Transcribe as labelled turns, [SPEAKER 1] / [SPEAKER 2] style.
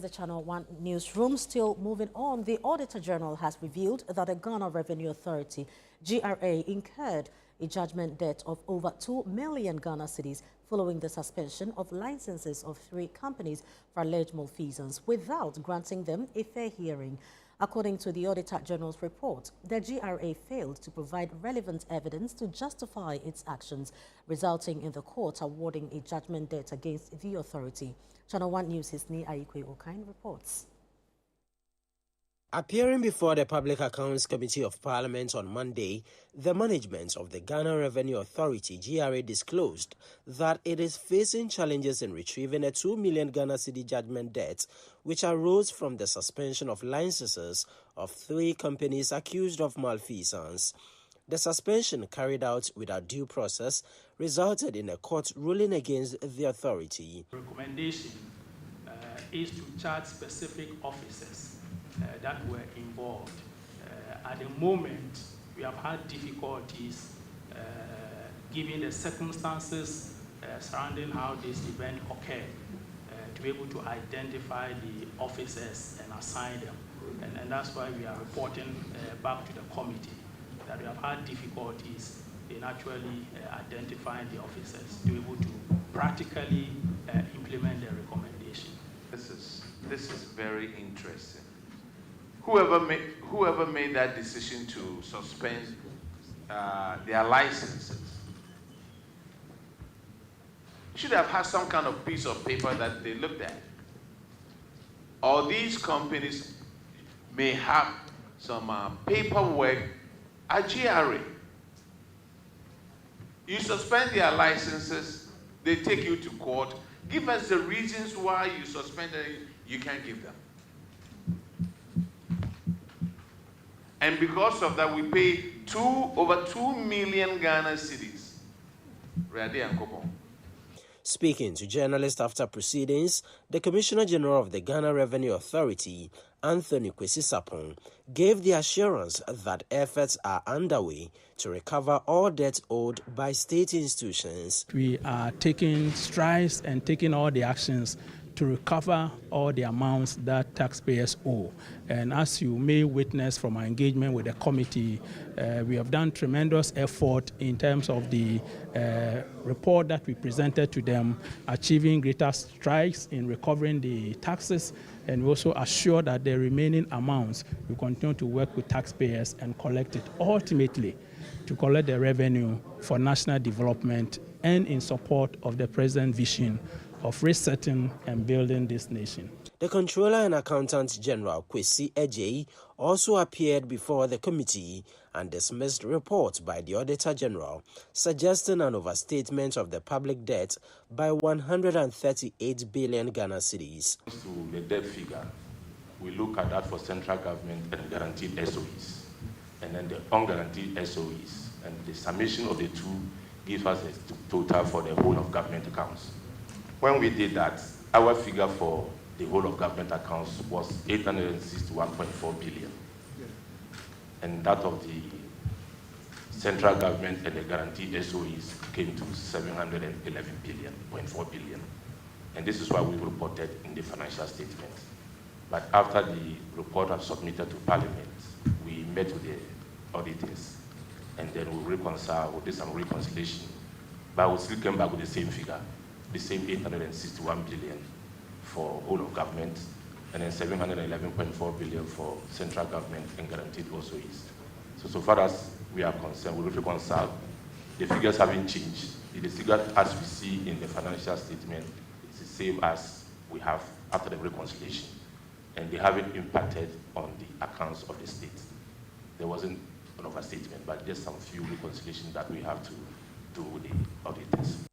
[SPEAKER 1] is the Channel One newsroom. Still moving on, the Auditor-General has revealed that the Ghana Revenue Authority, GRA, incurred a judgment debt of over 2 million Ghana cedis following the suspension of licenses of 3 companies for alleged malfeasance without granting them a fair hearing. According to the Auditor-General's report, the GRA failed to provide relevant evidence to justify its actions, resulting in the court awarding a judgment debt against the authority. Channel One News' Hisni Ayikwe Okain reports.
[SPEAKER 2] Appearing before the Public Accounts Committee of Parliament on Monday, the management of the Ghana Revenue Authority, GRA, disclosed that it is facing challenges in retrieving a 2 million Ghana cedi judgment debt, which arose from the suspension of licenses of 3 companies accused of malfeasance. The suspension, carried out without due process, resulted in a court ruling against the authority.
[SPEAKER 3] Recommendation is to charge specific officers that were involved. At the moment, we have had difficulties given the circumstances surrounding how this event occurred to be able to identify the officers and assign them. And that's why we are reporting back to the committee that we have had difficulties in actually identifying the officers to be able to practically implement the recommendation.
[SPEAKER 4] This is very interesting. Whoever made that decision to suspend their licenses should have had some kind of piece of paper that they looked at. All these companies may have some paperwork at GRA. You suspend their licenses, they take you to court. Give us the reasons why you suspended it, you can't give them. And because of that, we pay over 2 million Ghana cedis.
[SPEAKER 2] Speaking to journalists after proceedings, the Commissioner General of the Ghana Revenue Authority, Anthony Kwesi-Sapong, gave the assurance that efforts are underway to recover all debt owed by state institutions.
[SPEAKER 5] We are taking strides and taking all the actions to recover all the amounts that taxpayers owe. And as you may witness from our engagement with the committee, we have done tremendous effort in terms of the report that we presented to them, achieving greater strides in recovering the taxes, and we also assure that the remaining amounts will continue to work with taxpayers and collect it, ultimately to collect the revenue for national development and in support of the President's vision of resetting and building this nation.
[SPEAKER 2] The Controller and Accountant General, Kwesi Ejei, also appeared before the committee and dismissed reports by the Auditor General suggesting an overstatement of the public debt by 138 billion Ghana cedis.
[SPEAKER 6] To the debt figure, we look at that for central government and guaranteed SOEs, and then the unguaranteed SOEs, and the summation of the two gives us a total for the whole of government accounts. When we did that, our figure for the whole of government accounts was 861.4 billion. And that of the central government and the guaranteed SOEs came to 711.4 billion. And this is what we reported in the financial statement. But after the report was submitted to Parliament, we met with the auditors, and then we reconciled, we did some reconciliation, but we still came back with the same figure. The same 861 billion for whole of government, and then 711.4 billion for central government and guaranteed SOEs. So far as we are concerned, we reconcile. The figures haven't changed. The figure as we see in the financial statement is the same as we have after the reconciliation, and they haven't impacted on the accounts of the state. There wasn't an overstatement, but just some few reconciliations that we have to do with the auditors.